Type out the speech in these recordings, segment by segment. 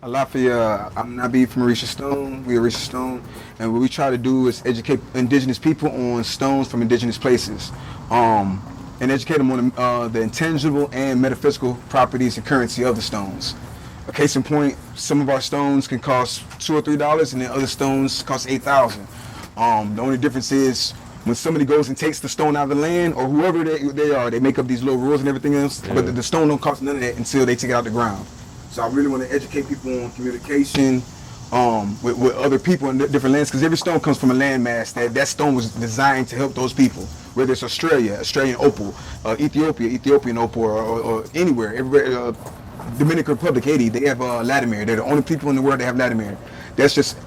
Alafia, I'm Nabi from Orisha Stone. We Orisha Stone, and what we try to do is educate indigenous people on stones from indigenous places, and educate them on the intangible and metaphysical properties and currency of the stones. A case in point, some of our stones can cost $2 or $3, and then other stones cost 8,000. The only difference is when somebody goes and takes the stone out of the land, or whoever they are, they make up these little rules and everything else, but the stone don't cost none of that until they take it out the ground. So I really want to educate people on communication with other people in different lands, because every stone comes from a landmass that stone was designed to help those people. Whether it's Australia, Australian opal, Ethiopia, Ethiopian opal, or anywhere, everywhere. Dominican Republic, Haiti, they have Latimer. They're the only people in the world that have Latimer. That's just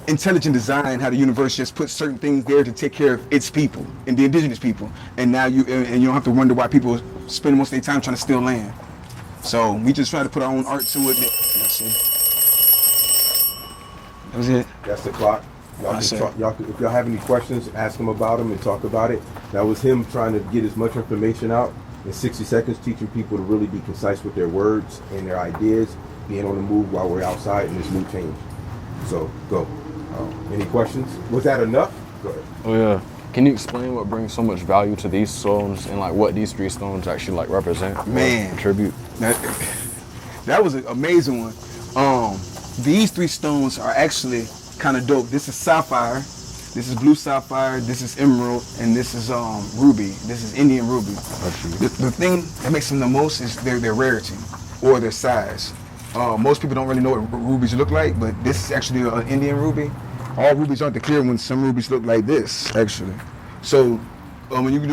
intelligent design, how the universe just puts certain things there to take care of its people and the indigenous people. And now you don't have to wonder why people spend most of their time trying to steal land. So we just try to put our own art to it. That's it. That was it. That's the clock. If y'all have any questions, ask him about them and talk about it. That was him trying to get as much information out in 60 seconds, teaching people to really be concise with their words and their ideas, being on the move while we're outside in this new change. So go. Any questions? Was that enough? Go ahead. Oh yeah. Can you explain what brings so much value to these stones and like what these 3 stones actually like represent? Man, contribute. That was an amazing one. These 3 stones are actually kind of dope. This is sapphire, this is blue sapphire, this is emerald, and this is ruby. This is Indian ruby. The thing that makes them the most is their rarity or their size. Most people don't really know what rubies look like, but this is actually an Indian ruby. All rubies aren't the clear ones. Some rubies look like this, actually. So when you're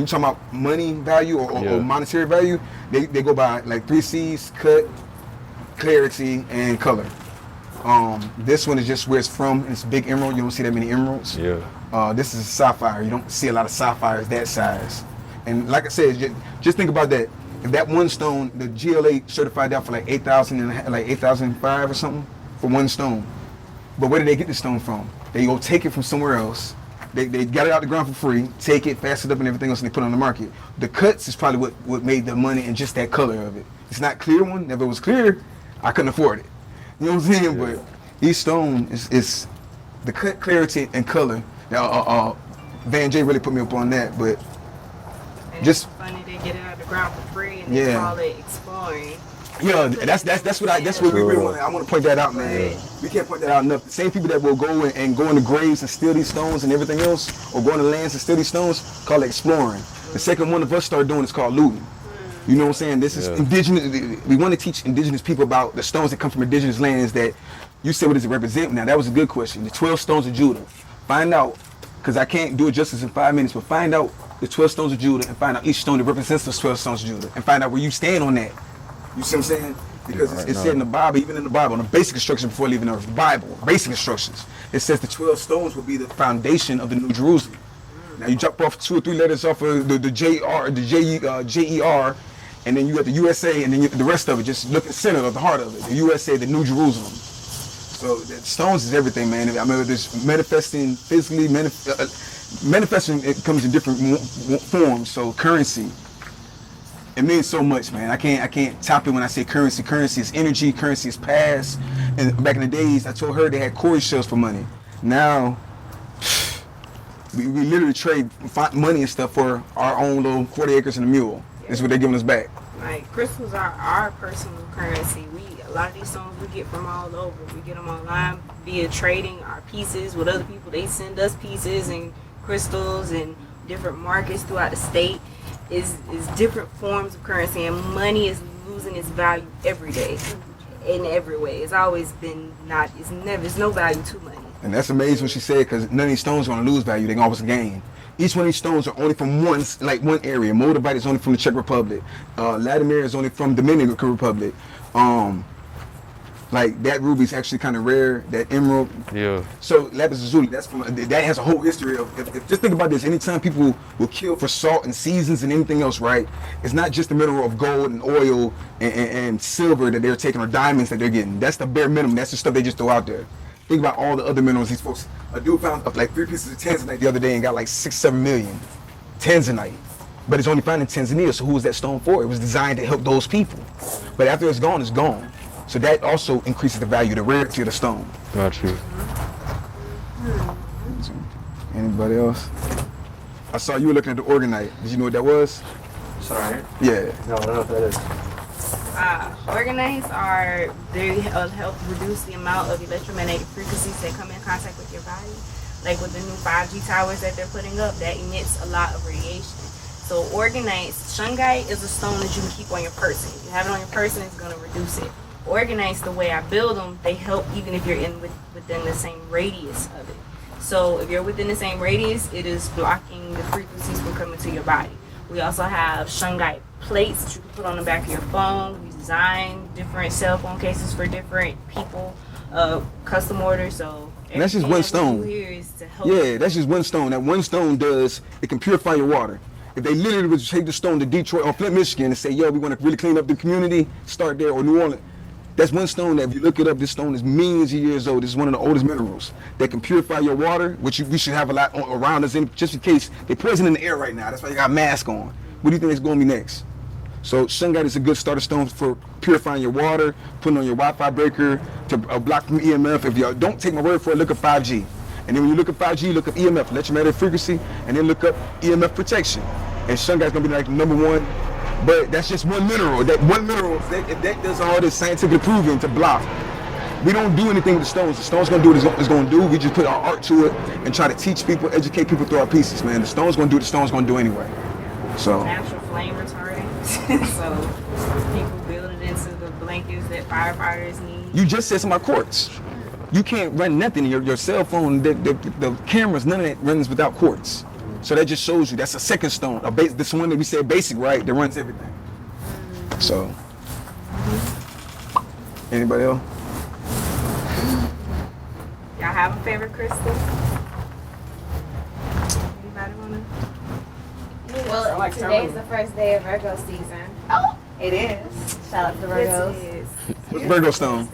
talking about money value or monetary value, they go by like 3 C's: cut, clarity, and color. This one is just where it's from. It's a big emerald. You don't see that many emeralds. Yeah. This is a sapphire. You don't see a lot of sapphires that size. And like I said, just think about that. If that one stone, the GLA certified out for like 8,000 and like 8,005 or something for one stone. But where did they get the stone from? They go take it from somewhere else. They got it out the ground for free, take it, fast it up and everything else, and they put it on the market. The cuts is probably what made the money and just that color of it. It's not clear one. If it was clear, I couldn't afford it. You know what I'm saying? Yeah. But these stones is the cut, clarity, and color. Now, Van J really put me up on that, but and just it's funny they get it out of the ground for free and they call it exploring. Yeah, that's what we really want. I want to point that out, man. Right. We can't point that out enough. The same people that will go and go in the graves and steal these stones and everything else, or go in the lands and steal these stones, call it exploring. The second one of us started doing is called looting. You know what I'm saying? This is indigenous. We want to teach indigenous people about the stones that come from indigenous lands. That you say, what does it represent? Now that was a good question. The 12 stones of Judah. Find out, because I can't do it justice in 5 minutes, but find out the 12 stones of Judah and find out each stone that represents the 12 stones of Judah, and find out where you stand on that. You see what I'm saying? Because it's said in the Bible, even in the Bible, in the basic instructions before leaving Earth, the Bible, basic instructions, it says the 12 stones will be the foundation of the New Jerusalem. Now you drop off 2 or 3 letters off of the J-E-R, and then you got the USA, and then the rest of it, just look at the center of the heart of it, the USA, the New Jerusalem. So the stones is everything, man. I mean, there's manifesting physically, manifesting, it comes in different forms, so currency. It means so much, man. I can't top it when I say currency. Currency is energy. Currency is past. And back in the days, I told her they had quarry shells for money. Now, we literally trade money and stuff for our own little 40 acres and a mule. That's what they're giving us back. Like crystals are our personal currency. A lot of these stones we get from all over. We get them online via trading our pieces with other people. They send us pieces and crystals and different markets throughout the state. Is different forms of currency, and money is losing its value every day in every way. It's always been there's no value to money. And that's amazing what she said, because none of these stones are going to lose value. They're going to always gain. Each one of these stones are only from one area. Moldavite is only from the Czech Republic. Latimer is only from Dominican Republic. Like that ruby is actually kind of rare. That emerald. Yeah. So lapis lazuli, that has a whole history of. Just think about this. Anytime people will kill for salt and seasons and anything else, right? It's not just the mineral of gold and oil and silver that they're taking, or diamonds that they're getting. That's the bare minimum. That's the stuff they just throw out there. Think about all the other minerals these folks. A dude found like 3 pieces of tanzanite the other day and got like 6-7 million tanzanite. But it's only found in Tanzania. So who was that stone for? It was designed to help those people. But after it's gone, it's gone. So that also increases the value, the rarity of the stone. Got you. Anybody else? I saw you were looking at the orgonite. Did you know what that was? Sorry. Yeah. No, I don't know what that is. Organites are they help reduce the amount of electromagnetic frequencies that come in contact with your body. Like with the new 5G towers that they're putting up, that emits a lot of radiation. So organites, shungite is a stone that you can keep on your person. If you have it on your person, it's going to reduce it. Organites, the way I build them, they help even if you're within the same radius of it. So if you're within the same radius, it is blocking the frequencies from coming to your body. We also have shungite plates that you can put on the back of your phone. We design different cell phone cases for different people, custom orders. So And that's just one stone. Here is to help. Yeah, that's just one stone. That one stone does, it can purify your water. If they literally would take the stone to Detroit or Flint, Michigan and say, yo, we want to really clean up the community, start there, or New Orleans. That's one stone that if you look it up, this stone is millions of years old. This is one of the oldest minerals that can purify your water, which we should have a lot around us just in case they're poison in the air right now. That's why you got a mask on. What do you think is going to be next? So shungite is a good starter stone for purifying your water, putting on your Wi-Fi breaker to block from EMF. If you don't take my word for it, look at 5G. And then when you look at 5G, look up EMF, electromagnetic frequency, and then look up EMF protection. And shungite's gonna be like number one. But that's just one mineral. That one mineral, that does all this scientific proving to block. We don't do anything with the stones. The stone's gonna do what it's gonna do. We just put our art to it and try to teach people, educate people through our pieces, man. The stone's gonna do what the stone's gonna do anyway. So. Natural flame retardant. So people build it into the blankets that firefighters need. You just said something about quartz. You can't run nothing. Your cell phone, the cameras, none of that runs without quartz. So that just shows you that's a second stone. This one that we said basic, right? That runs everything. So, anybody else? Y'all have a favorite crystal? Anybody wanna? Well, today's the first day of Virgo season. Oh, It is. Shout out to Virgos. this is What's Virgo stone?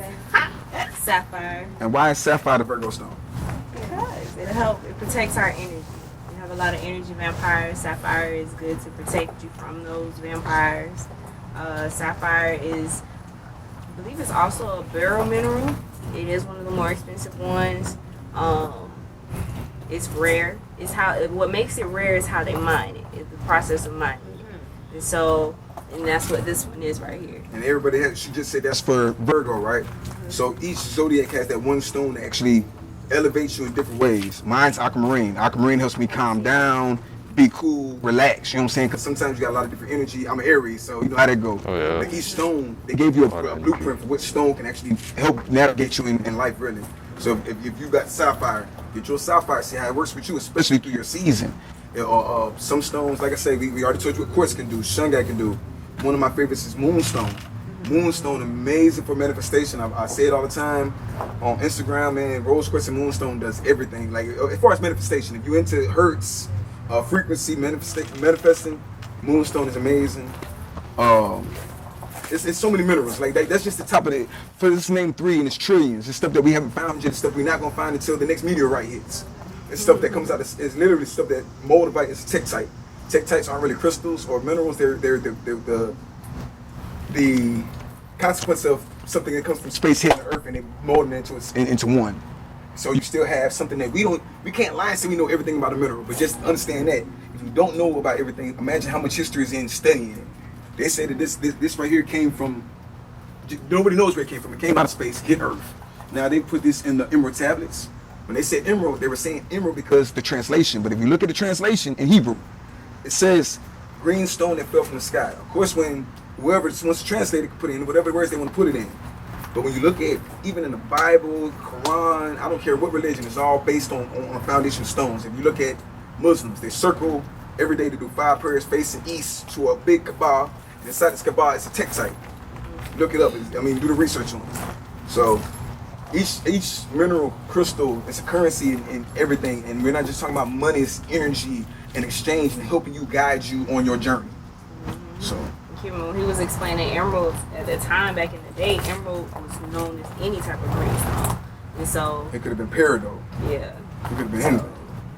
sapphire. And why is sapphire the Virgo stone? Because it protects our energy. We have a lot of energy vampires. Sapphire is good to protect you from those vampires. Sapphire is, I believe it's also a barrel mineral. It is one of the more expensive ones. It's rare. What makes it rare is how they mine it. It's the process of mining. And that's what this one is right here. And everybody she just said that's for Virgo, right? So each zodiac has that one stone that actually elevates you in different ways. Mine's aquamarine. Aquamarine helps me calm down, be cool, relax. You know what I'm saying? Because sometimes you got a lot of different energy. I'm an Aries, so you know how that goes. Oh, yeah. But each stone, they gave you a blueprint for which stone can actually help navigate you in life, really. So if you got sapphire, get your sapphire, see how it works with you, especially through your season. Some stones, like I said, we already told you what quartz can do, shungite can do. One of my favorites is moonstone. Moonstone, amazing for manifestation. I say it all the time on Instagram, man. Rose quartz and moonstone does everything. Like as far as manifestation, if you're into hertz, frequency, manifesting, moonstone is amazing. It's so many minerals. Like that's just the top of it. For this name 3 and it's trillions. It's stuff that we haven't found yet. It's stuff we're not gonna find until the next meteorite hits. It's stuff that comes out. It's literally stuff that moldavite is tektite. Tektites aren't really crystals or minerals. They're the consequence of something that comes from space hitting the earth and it molding into one. So you still have something that we can't lie and say we know everything about a mineral, but just understand that if you don't know about everything, imagine how much history is in studying it. They say that this right here came from, nobody knows where it came from. It came out of space, hit Earth. Now they put this in the emerald tablets. When they said emerald, they were saying emerald because the translation. But if you look at the translation in Hebrew, it says green stone that fell from the sky. Of course, when whoever wants to translate it can put it in whatever words they want to put it in. But when you look at, even in the Bible, Quran, I don't care what religion, it's all based on foundation stones. If you look at Muslims, they circle every day to do 5 prayers facing east to a big Kaaba. And inside this Kaaba is a tektite. Look it up. Do the research on it. So each mineral crystal is a currency in everything. And we're not just talking about money, it's energy and exchange and helping you guide you on your journey. So. When he was explaining emeralds at the time back in the day, emerald was known as any type of green stone. And so it could have been peridot. Yeah. It could have been anything.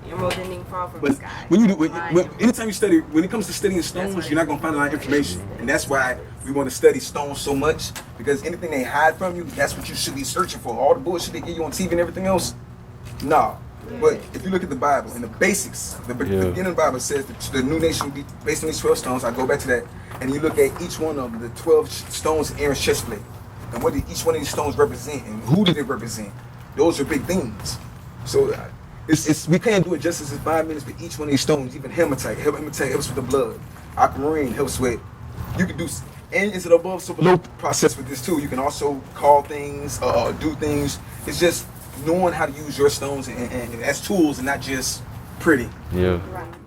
Emerald didn't even fall from but the sky. Anytime you study, when it comes to studying stones, you're not gonna find a lot of information. And that's why We want to study stones so much because anything they hide from you, that's what you should be searching for. All the bullshit they give you on TV and everything else, nah. But if you look at the Bible and the basics, the beginning of the Bible says that the new nation will be based on these 12 stones. I go back to that, and you look at each one of them, the 12 stones in Aaron's chest plate, and what did each one of these stones represent, and who did it represent? Those are big things. So it's we can't do it justice in 5 minutes, but each one of these stones, even hematite helps with the blood. Aquamarine helps with. You can do. And it's an above so below process with this too. You can also call things, do things. It's just knowing how to use your stones and as tools and not just pretty. Yeah. Right.